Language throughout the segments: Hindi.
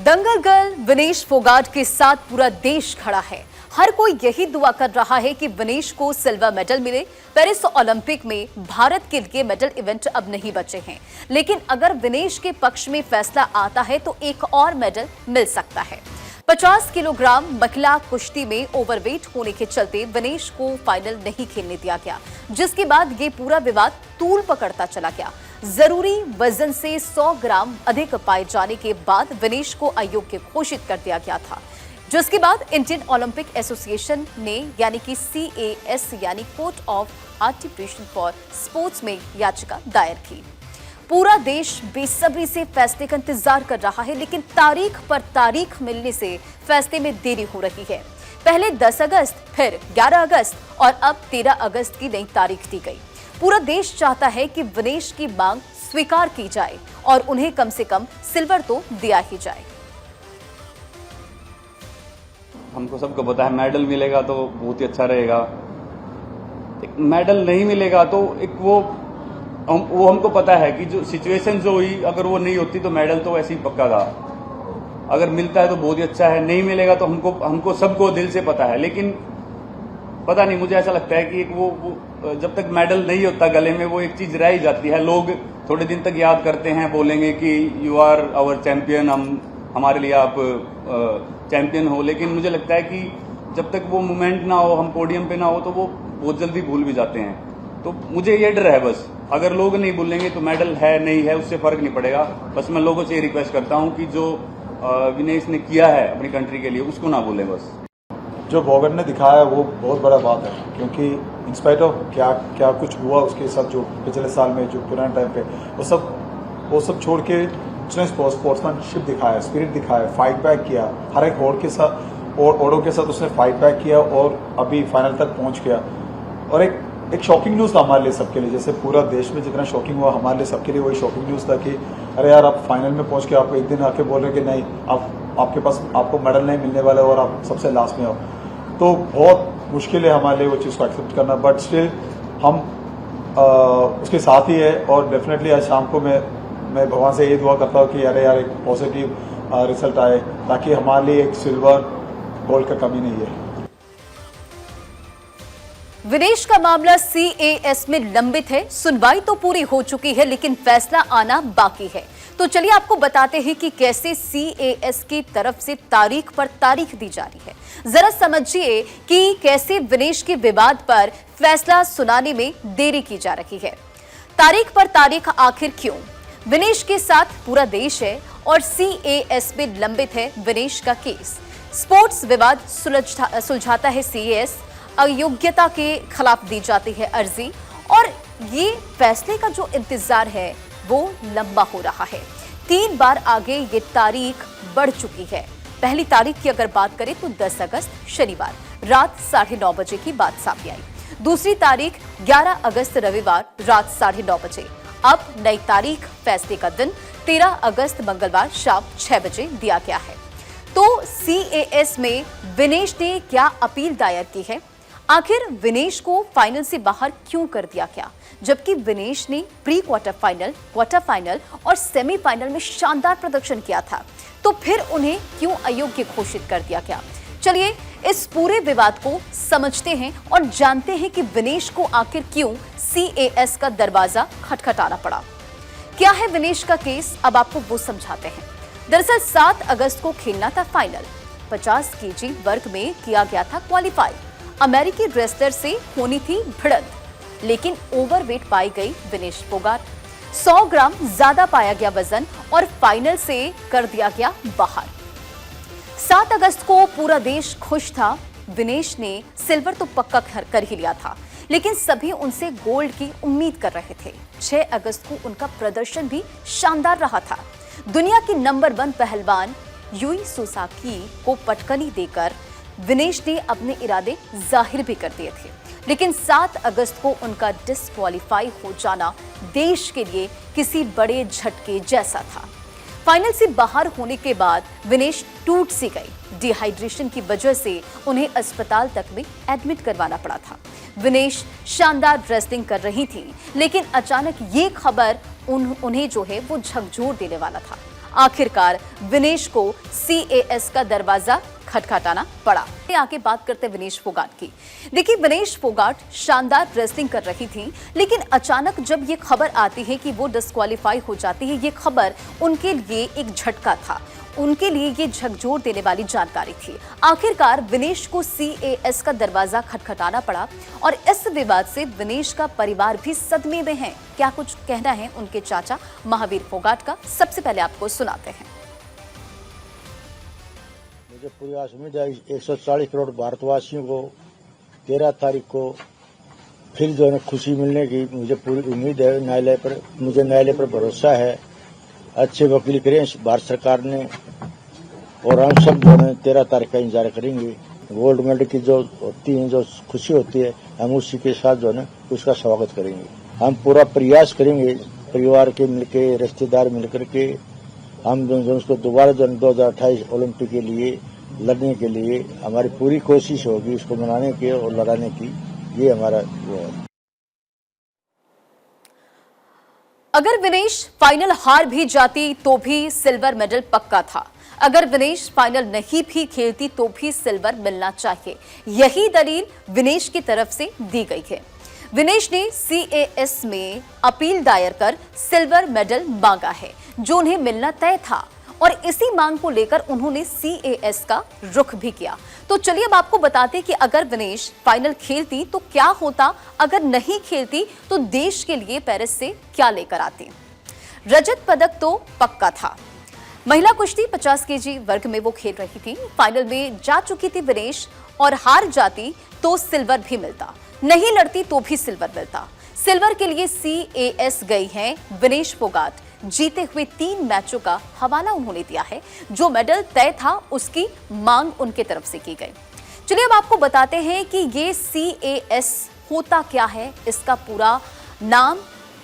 दंगल गर्ल विनेश फोगाट के साथ पूरा देश खड़ा है। हर कोई यही दुआ कर रहा है कि विनेश को सिल्वर मेडल मिले। पेरिस ओलंपिक में भारत के लिए मेडल इवेंट अब नहीं बचे हैं, लेकिन अगर विनेश के पक्ष में फैसला आता है तो एक और मेडल मिल सकता है। 50 किलोग्राम महिला कुश्ती में ओवरवेट होने के चलते विनेश को फाइनल नहीं खेलने दिया गया, जिसके बाद ये पूरा विवाद तूल पकड़ता चला गया। जरूरी वजन से 100 ग्राम अधिक पाए जाने के बाद विनेश को अयोग्य घोषित कर दिया गया था, जिसके बाद इंडियन ओलंपिक एसोसिएशन ने यानी कि CAS यानी court of arbitration for sports में याचिका दायर की। पूरा देश बेसब्री से फैसले का इंतजार कर रहा है, लेकिन तारीख पर तारीख मिलने से फैसले में देरी हो रही है। पहले 10 अगस्त, फिर 11 अगस्त और अब 13 अगस्त की नई तारीख दी गई। पूरा देश चाहता है कि विनेश की मांग स्वीकार की जाए और उन्हें कम से कम सिल्वर तो दिया ही जाए। हमको सबको पता है मेडल मिलेगा तो बहुत ही अच्छा रहेगा। एक मेडल नहीं मिलेगा तो एक वो हमको पता है कि जो सिचुएशन जो हुई, अगर वो नहीं होती तो मेडल तो ऐसे ही पक्का था। अगर मिलता है तो बहुत ही अच्छा है, नहीं मिलेगा तो हमको सबको दिल से पता है। लेकिन पता नहीं, मुझे ऐसा लगता है कि एक वो जब तक मेडल नहीं होता गले में, वो एक चीज रह ही जाती है। लोग थोड़े दिन तक याद करते हैं, बोलेंगे कि यू आर आवर चैंपियन, हमारे लिए आप चैंपियन हो। लेकिन मुझे लगता है कि जब तक वो मोमेंट ना हो, हम पोडियम पे ना हो, तो वो बहुत जल्दी भूल भी जाते हैं। तो मुझे ये डर है बस, अगर लोग नहीं भूलेंगे तो मेडल है नहीं है उससे फर्क नहीं पड़ेगा। बस मैं लोगों से ये रिक्वेस्ट करता हूं कि जो विनेश ने किया है अपनी कंट्री के लिए, उसको ना भूलें। बस जो फोगाट ने दिखाया है वो बहुत बड़ा बात है, क्योंकि इंस्पाइट ऑफ क्या कुछ हुआ उसके साथ, जो पिछले साल में जो पुराने टाइम पे वो सब छोड़ के उसने स्पोर्ट्समैनशिप दिखाया, स्पिरिट दिखाया, फाइट बैक किया। हर एक ओड़ों के साथ उसने फाइट बैक किया और अभी फाइनल तक पहुंच गया। और एक शॉकिंग न्यूज़ था हमारे लिए सबके लिए, जैसे पूरा देश में जितना शॉकिंग हुआ, हमारे लिए सबके लिए वही शॉकिंग न्यूज़ था कि अरे यार, आप फाइनल में पहुंच के आपको एक दिन आके बोल रहे कि नहीं, आपके पास आपको मेडल नहीं मिलने वाला और आप सबसे लास्ट में हो। तो बहुत मुश्किल है हमारे लिए वो चीज़ को एक्सेप्ट करना, बट स्टिल हम उसके साथ ही है। और डेफिनेटली आज शाम को मैं भगवान से ये दुआ करता हूँ कि अरे यार, एक पॉजिटिव रिजल्ट आए, ताकि हमारे लिए एक सिल्वर गोल्ड का कमी नहीं है। विनेश का मामला CAS में लंबित है। सुनवाई तो पूरी हो चुकी है, लेकिन फैसला आना बाकी है। तो चलिए आपको बताते हैं कि कैसे CAS की तरफ से तारीख पर तारीख दी जा रही है। जरा समझिए कि कैसे विनेश के विवाद पर फैसला सुनाने में देरी की जा रही है। तारीख पर तारीख आखिर क्यों? विनेश के साथ पूरा देश है और CAS में लंबित है विनेश का केस। स्पोर्ट्स विवाद सुलझाता है CAS, अयोग्यता के खिलाफ दी जाती है अर्जी, और ये फैसले का जो इंतजार है वो लंबा हो रहा है। 3 बार आगे ये तारीख बढ़ चुकी है। पहली तारीख की अगर बात करें तो 10 अगस्त शनिवार रात 9:30 बजे की बात सामने आई। दूसरी तारीख 11 अगस्त रविवार रात 9:30 बजे। अब नई तारीख फैसले का दिन 13 अगस्त मंगलवार शाम 6 बजे दिया गया है। तो CAS में विनेश ने क्या अपील दायर की है? आखिर विनेश को फाइनल से बाहर क्यों कर दिया गया, जबकि विनेश ने प्री क्वार्टर फाइनल और सेमीफाइनल में शानदार प्रदर्शन किया था? तो फिर उन्हें क्यों अयोग्य घोषित कर दिया गया? चलिए इस पूरे विवाद को समझते हैं और जानते हैं कि विनेश को आखिर क्यों CAS का दरवाजा खटखटाना पड़ा। क्या है विनेश का केस, अब आपको वो समझाते हैं। दरअसल 7 अगस्त को खेलना था फाइनल। 50 kg वर्ग में किया गया था क्वालिफाई। अमेरिकी रेसलर से होनी थी भिड़ंत, लेकिन ओवरवेट पाई गई विनेश फोगाट। 100 ग्राम ज्यादा पाया गया वजन और फाइनल से कर दिया गया बाहर। 7 अगस्त को पूरा देश खुश था। विनेश ने सिल्वर तो पक्का कर ही लिया था, लेकिन सभी उनसे गोल्ड की उम्मीद कर रहे थे। 6 अगस्त को उनका प्रदर्शन भी शानदार रहा था। दुनिया की नंबर 1 पहलवान यूई सोसाकी को पटकनी देकर विनेश ने अपने इरादे जाहिर भी कर दिए थे, लेकिन 7 अगस्त को उनका डिस्क्वालीफाई हो जाना देश के लिए किसी बड़े झटके जैसा था। फाइनल से बाहर होने के बाद विनेश टूट सी गई। डिहाइड्रेशन की वजह से उन्हें अस्पताल तक में एडमिट करवाना पड़ा था। विनेश शानदार रेसलिंग कर रही थी, लेकिन अचानक ये खबर उन्हें जो है वो झकझोर देने वाला था। आखिरकार विनेश को CAS का दरवाजा खटखटाना पड़ा। आगे बात करते हैं विनेश फोगाट की। देखिए, विनेश फोगाट शानदार रेसलिंग कर रही थी, लेकिन अचानक जब ये खबर आती है कि वो डिस्क्वालीफाई हो जाती है, ये खबर उनके लिए एक झटका था, उनके लिए ये झकझोर देने वाली जानकारी थी। आखिरकार विनेश को CAS का दरवाजा खटखटाना पड़ा और इस विवाद से विनेश का परिवार भी सदमे में है। क्या कुछ कहना है उनके चाचा महावीर फोगाट का, सबसे पहले आपको सुनाते हैं। मुझे पूरी आस उम्मीद है 140 करोड़ भारतवासियों को 13 तारीख को फिर जो है खुशी मिलने की मुझे पूरी उम्मीद है। न्यायालय पर भरोसा है। अच्छे वकील करें भारत सरकार ने, और हम सब जो है 13 तारीख का इंतजार करेंगे। गोल्ड मेडल की जो होती है, जो खुशी होती है, हम उसी के साथ जो है उसका स्वागत करेंगे। हम पूरा प्रयास करेंगे, परिवार के मिलके, रिश्तेदार मिलकर के हम जो उसको दोबारा जो 2028 ओलंपिक के लिए लड़ने के लिए हमारी पूरी कोशिश होगी उसको मनाने की और लड़ाने की। ये हमारा वो है। अगर विनेश फाइनल हार भी जाती तो भी सिल्वर मेडल पक्का था। अगर विनेश फाइनल नहीं भी खेलती तो भी सिल्वर मिलना चाहिए, यही दलील विनेश की तरफ से दी गई है। विनेश ने CAS में अपील दायर कर सिल्वर मेडल मांगा है, जो उन्हें मिलना तय था, और इसी मांग को लेकर उन्होंने CAS का रुख भी किया। तो चलिए अब आपको बताते कि अगर विनेश फाइनल खेलती तो क्या होता, अगर नहीं खेलती तो देश के लिए पेरिस से क्या लेकर आती। रजत पदक तो पक्का था। महिला कुश्ती 50 kg वर्ग में वो खेल रही थी। फाइनल में जा चुकी थी विनेश, और हार जाती तो सिल्वर भी मिलता, नहीं लड़ती तो भी सिल्वर मिलता। सिल्वर के लिए CAS गई हैं विनेश फोगाट। जीते हुए 3 मैचों का हवाला उन्होंने दिया है। जो मेडल तय था उसकी मांग उनके तरफ से की गई। चलिए अब आपको बताते हैं कि ये CAS होता क्या है। इसका पूरा नाम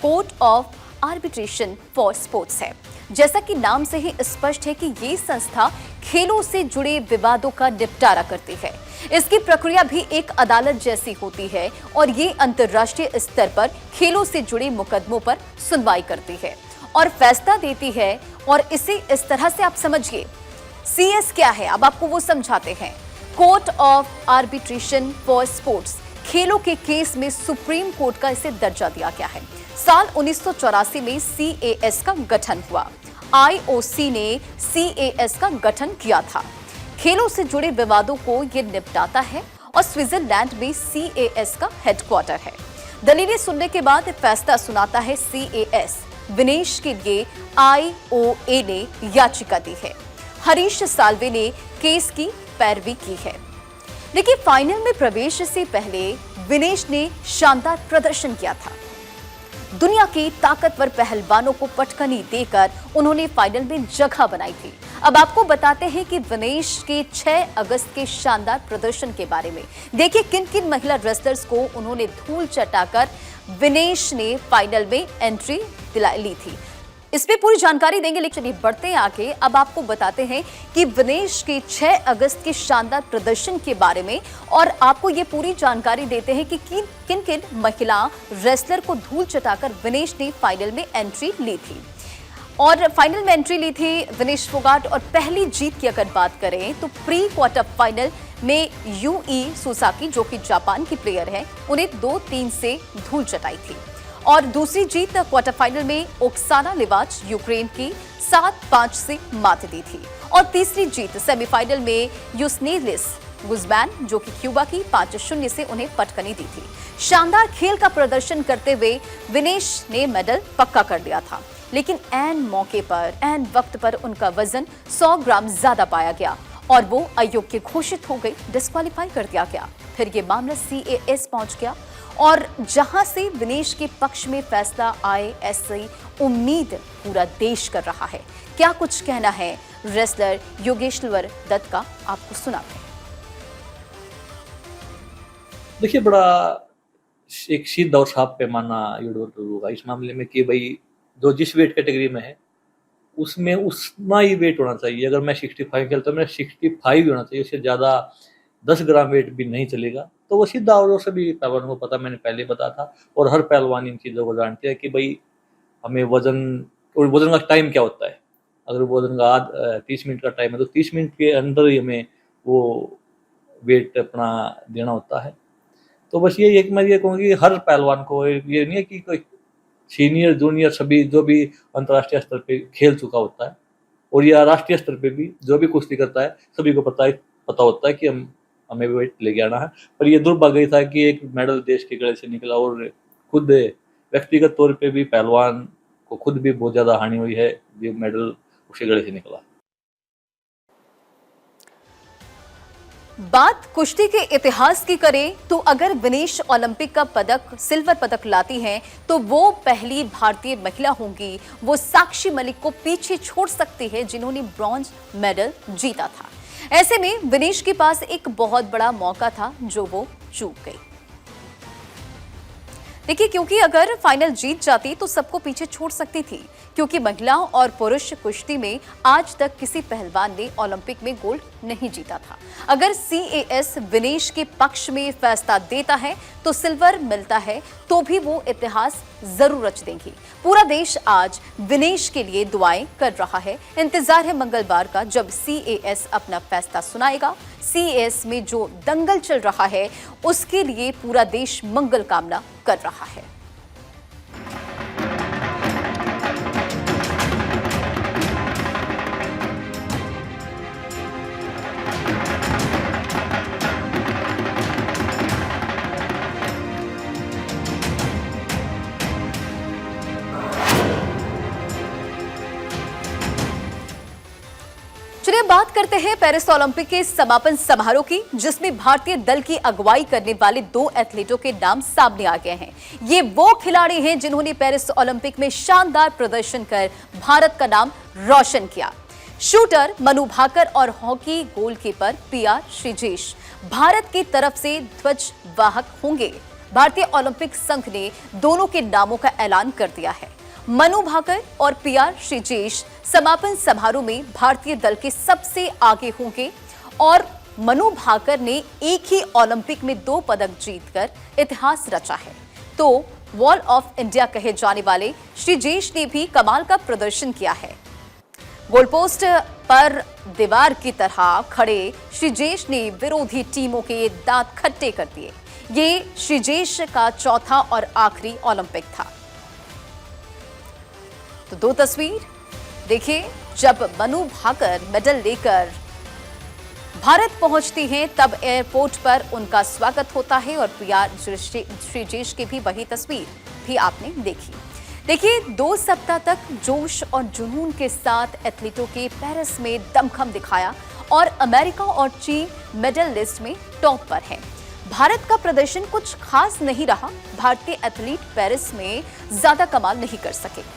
court of arbitration for sports है। जैसा कि नाम से ही स्पष्ट है कि ये संस्था खेलों से जुड़े विवादों का निपटारा करती है। इसकी प्रक्रिया भी एक अदालत जैसी होती है और ये अंतर्राष्ट्रीय स्तर पर खेलों से जुड़े मुकदमों पर सुनवाई करती है और फैसला देती है। और इसे इस तरह से आप समझिए, CS क्या है अब आपको वो समझाते हैं। Court of arbitration for sports, खेलों के केस में सुप्रीम कोर्ट का इसे दर्जा दिया गया है। साल 1984 में CAS का गठन हुआ। IOC ने CAS का गठन किया था। खेलों से जुड़े विवादों को ये निपटाता है और स्विट्जरलैंड में CAS का हेडक्वार्टर है। दलीलें सुनने के बाद फैसला सुनाता है CAS। विनेश के लिए IOA ने याचिका दी है। हरीश साल्वे ने केस की पैरवी की है। लेकिन फाइनल में प्रवेश से पहले विनेश ने शानदार प्रदर्शन किया था। दुनिया के ताकतवर पहलवानों को पटकनी देकर उन्होंने फाइनल में जगह बनाई थी। अब आपको बताते हैं कि विनेश के 6 अगस्त के शानदार प्रदर्शन के बारे में। देखिए किन किन महिला रेसलर्स को उन्होंने धूल चटाकर विनेश ने फाइनल में एंट्री ली थी। इसमें पूरी जानकारी देंगे, लेकिन चलिए बढ़ते हैं आगे। अब आपको बताते हैं कि विनेश के 6 अगस्त के शानदार प्रदर्शन के बारे में, और आपको ये पूरी जानकारी देते हैं कि किन किन महिला रेसलर को धूल चटाकर विनेश ने फाइनल में एंट्री ली थी। और फाइनल में एंट्री ली थी विनेश फोगाट। और पहली जीत की अगर बात करें तो प्री क्वार्टर फाइनल में यूई सुसाकी, जो कि जापान की प्लेयर है, उन्हें 2-3 से धूल चटाई थी। और दूसरी जीत क्वार्टर फाइनल में ओक्साना लिवाच, यूक्रेन की 7-5 से मात दी थी। और तीसरी जीत सेमीफाइनल में यूस्नेलिस गुजमैन, जो कि क्यूबा की 5-0 से उन्हें पटकनी दी थी। शानदार खेल का प्रदर्शन करते हुए विनेश ने मेडल पक्का कर लिया था, लेकिन ऐन मौके पर, ऐन वक्त पर उनका वजन 100 ग्राम ज्यादा पाया गया और वो अयोग्य घोषित हो गई, डिस्क्वालीफाई कर दिया गया। फिर ये मामला CAS पहुंच गया और जहां से विनेश के पक्ष में फैसला आए, ऐसी उम्मीद पूरा देश कर रहा है। क्या कुछ कहना है रेसलर योगेश्वर दत्त का, आपको सुनाते हैं। देखिए, बड़ा एक सीधा और साफ पैमाना होगा इस मामले में कि भाई जो जिस वेट कैटेगरी में है उसमें उतना ही वेट होना चाहिए। अगर मैं 65 खेलता हूँ, मेरा 65 ही होना चाहिए, उससे ज़्यादा 10 ग्राम वेट भी नहीं चलेगा। तो वो सीधा, और सभी पहलवानों को पता, मैंने पहले बताया था, और हर पहलवान इन चीज़ों को जानते हैं कि भाई हमें वजन, और वजन का टाइम क्या होता है। अगर वो दिन का 30 मिनट का टाइम है तो 30 मिनट के अंदर ही हमें वो वेट अपना देना होता है। तो बस ये एक मैं ये कहूँगा कि हर पहलवान को ये नहीं है कि कोई सीनियर जूनियर सभी जो भी अंतर्राष्ट्रीय स्तर पे खेल चुका होता है और या राष्ट्रीय स्तर पे भी जो भी कुश्ती करता है सभी को पता होता है कि हमें वेट लेके आना है। पर ये दुर्भाग्य था कि एक मेडल देश के गले से निकला और खुद व्यक्तिगत तौर पे भी पहलवान को खुद भी बहुत ज़्यादा हानि हुई है, ये मेडल उसके गले से निकला। बात कुश्ती के इतिहास की करें तो अगर विनेश ओलंपिक का सिल्वर पदक लाती हैं तो वो पहली भारतीय महिला होंगी। वो साक्षी मलिक को पीछे छोड़ सकती है जिन्होंने ब्रॉन्ज मेडल जीता था। ऐसे में विनेश के पास एक बहुत बड़ा मौका था जो वो चूक गई। देखिए, क्योंकि अगर फाइनल जीत जाती तो सबको पीछे छोड़ सकती थी, क्योंकि महिलाओं और पुरुष कुश्ती में आज तक किसी पहलवान ने ओलंपिक में गोल्ड नहीं जीता था। अगर CAS विनेश के पक्ष में फैसला देता है तो सिल्वर मिलता है तो भी वो इतिहास जरूर रच देंगी। पूरा देश आज विनेश के लिए दुआएं कर रहा है। इंतजार है मंगलवार का जब CAS अपना फैसला सुनाएगा। CAS में जो दंगल चल रहा है उसके लिए पूरा देश मंगल कामना कर रहा है। चलिए बात करते हैं पेरिस ओलंपिक के समापन समारोह की, जिसमें भारतीय दल की अगुवाई करने वाले 2 एथलीटों के नाम सामने आ गए हैं। ये वो खिलाड़ी हैं जिन्होंने पेरिस ओलंपिक में शानदार प्रदर्शन कर भारत का नाम रोशन किया। शूटर मनु भाकर और hockey goalkeeper PR Sreejesh Bharat की तरफ से ध्वज वाहक होंगे। भारतीय ओलंपिक संघ ने दोनों के नामों का ऐलान कर दिया है। मनु भाकर और PR श्रीजेश समापन समारोह में भारतीय दल के सबसे आगे होंगे और मनु भाकर ने एक ही ओलंपिक में 2 पदक जीतकर इतिहास रचा है। तो वॉल ऑफ इंडिया कहे जाने वाले श्रीजेश ने भी कमाल का प्रदर्शन किया है। गोलपोस्ट पर दीवार की तरह खड़े श्रीजेश ने विरोधी टीमों के दांत खट्टे कर दिए। ये श्रीजेश का चौथा और आखिरी ओलंपिक था। तो 2 तस्वीर देखिए, जब मनु भाकर मेडल लेकर भारत पहुंचती हैं तब एयरपोर्ट पर उनका स्वागत होता है और PR श्रीजेश की भी वही तस्वीर भी आपने देखी। देखिए, 2 सप्ताह तक जोश और जुनून के साथ एथलीटों के पेरिस में दमखम दिखाया और अमेरिका और चीन मेडल लिस्ट में टॉप पर है। भारत का प्रदर्शन कुछ खास नहीं रहा। भारतीय एथलीट पेरिस में ज्यादा कमाल नहीं कर सके।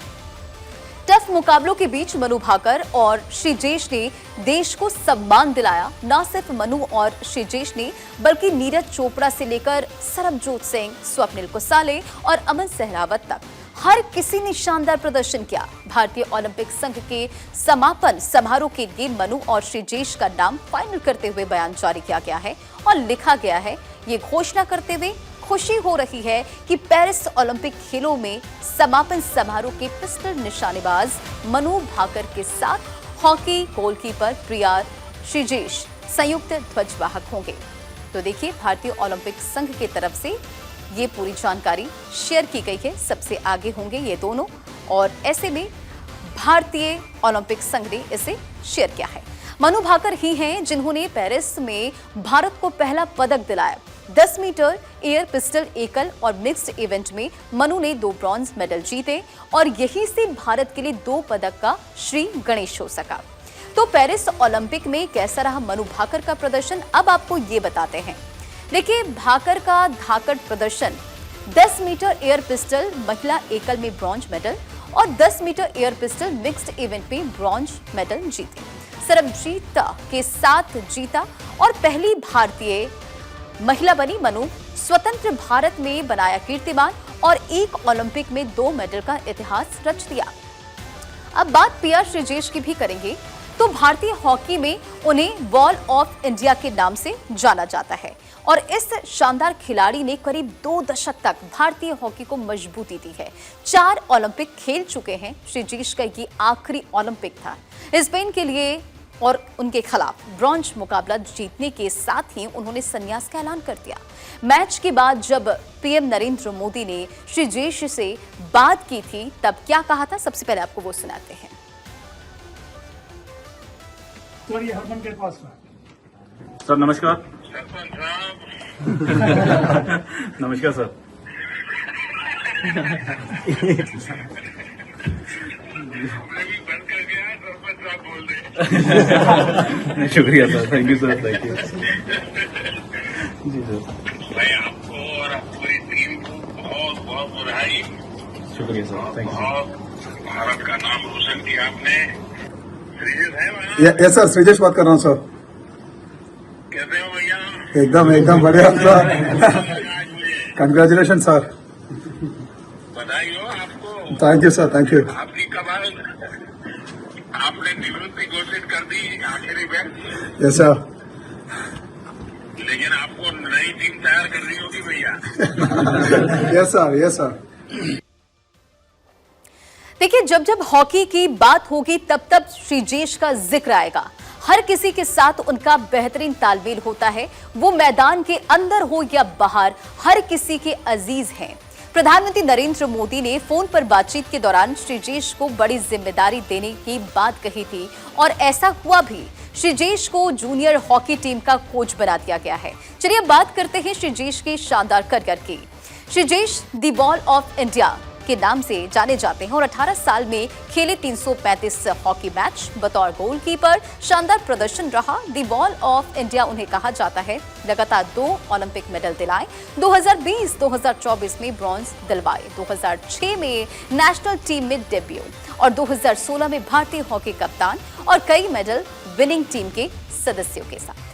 टफ मुकाबलों के बीच मनु भाकर और श्रीजेश ने देश को सम्मान दिलाया। न सिर्फ मनु और श्रीजेश ने बल्कि नीरज चोपड़ा से लेकर सरबजोत सिंह, स्वप्निल कुसाले और अमन सहरावत तक हर किसी ने शानदार प्रदर्शन किया। भारतीय ओलंपिक संघ के समापन समारोह के लिए मनु और श्रीजेश का नाम फाइनल करते हुए बयान जारी किया गया है और लिखा गया है, ये घोषणा करते हुए खुशी हो रही है कि पेरिस ओलंपिक खेलों में समापन समारोह के पिस्टल निशानेबाज मनु भाकर के साथ हॉकी गोलकीपर PR श्रीजेश संयुक्त ध्वजवाहक होंगे। तो देखिए, भारतीय ओलंपिक संघ की तरफ से ये पूरी जानकारी शेयर की गई है। सबसे आगे होंगे ये दोनों और ऐसे में भारतीय ओलंपिक संघ ने इसे शेयर किया है। मनु भाकर ही हैं जिन्होंने पेरिस में भारत को पहला पदक दिलाया। 10 मीटर एयर पिस्टल एकल और मिक्स्ड इवेंट में मनु ने 2 ब्रॉन्ज मेडल जीते और यहीं से भारत के लिए 2 पदक का श्री गणेश हो सका। तो पेरिस ओलंपिक में कैसा रहा मनु भाकर का प्रदर्शन, अब आपको ये बताते हैं। देखिए, भाकर का धाकड़ प्रदर्शन 10 मीटर एयर पिस्टल महिला एकल में ब्रॉन्ज मेडल और 10 metre air pistol mixed event में ब्रॉन्ज मेडल जीते। सरबजीत के साथ जीता और पहली भारतीय महिला बनी मनु। स्वतंत्र भारत में बनाया कीर्तिमान और एक ओलंपिक में 2 मेडल का इतिहास रच दिया। अब बात PR श्रीजेश की भी करेंगे। तो भारतीय हॉकी में उन्हें वॉल ऑफ इंडिया के नाम से जाना जाता है और इस शानदार खिलाड़ी ने करीब 2 दशक तक भारतीय हॉकी को मजबूती दी है। 4 ओलंपिक खेल चुके हैं। श्रीजेश का ये आखिरी ओलंपिक था। स्पेन के लिए और उनके खिलाफ ब्रॉन्ज मुकाबला जीतने के साथ ही उन्होंने संन्यास का ऐलान कर दिया। मैच के बाद जब पीएम नरेंद्र मोदी ने श्रीजेश से बात की थी तब क्या कहा था, सबसे पहले आपको वो सुनाते हैं। हरमन के पास सर नमस्कार। नमस्कार सर। शुक्रिया sir, thank you sir, thank you. जी सर। मैं आपको और पूरी टीम को बहुत बहुत बधाई। शुक्रिया सर, थैंक यू। बहुत भारत का नाम रोशन किया आपने। श्रीजेश है वहाँ? यस सर, श्रीजेश बात कर रहा हूँ सर। कैसे हो भैया? एकदम बढ़िया सर। Congratulation sir. बधाई हो आपको। Thank you sir, thank you. आपकी कमाल। आपने निवृत्ति घोषित कर दी आखिरी वक्त, यस सर। लेकिन आपको नई टीम तैयार करनी होगी भैया। Yes sir, yes sir. देखिए, जब जब हॉकी की बात होगी तब तब श्रीजेश का जिक्र आएगा। हर किसी के साथ उनका बेहतरीन तालमेल होता है। वो मैदान के अंदर हो या बाहर, हर किसी के अजीज हैं। प्रधानमंत्री नरेंद्र मोदी ने फोन पर बातचीत के दौरान श्रीजेश को बड़ी जिम्मेदारी देने की बात कही थी और ऐसा हुआ भी। श्रीजेश को जूनियर हॉकी टीम का कोच बना दिया गया है। चलिए अब बात करते हैं श्रीजेश के शानदार करियर की। Sreejesh the ball of India के नाम से जाने जाते हैं और 18 साल में खेले 335 हॉकी मैच। बतौर गोलकीपर शानदार प्रदर्शन रहा। द बॉल ऑफ इंडिया उन्हें कहा जाता है। लगातार 2 ओलंपिक मेडल दिलाए। 2020-2024 में ब्रॉन्ज दिलवाए। 2006 में नेशनल टीम में डेब्यू और 2016 में भारतीय हॉकी कप्तान और कई मेडल विनिंग टीम के सदस्यों के साथ।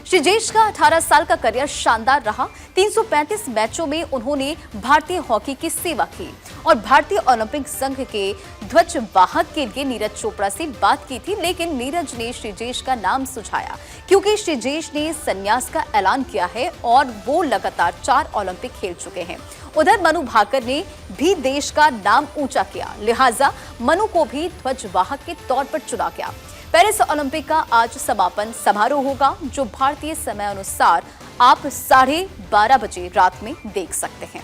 श्रीजेश का 18 साल का करियर शानदार रहा। 335 मैचों में उन्होंने भारतीय हॉकी की सेवा की और भारतीय ओलंपिक संघ के ध्वजवाहक के लिए नीरज चोपड़ा से बात की थी, लेकिन नीरज ने श्रीजेश का नाम सुझाया क्योंकि श्रीजेश ने संन्यास का ऐलान किया है और वो लगातार 4 ओलंपिक खेल चुके हैं। उधर मनु भाकर ने भी देश का नाम ऊंचा किया, लिहाजा मनु को भी ध्वजवाहक के तौर पर चुना गया। पेरिस ओलंपिक का आज समापन समारोह होगा, जो भारतीय समय अनुसार आप 12:30 बजे रात में देख सकते हैं।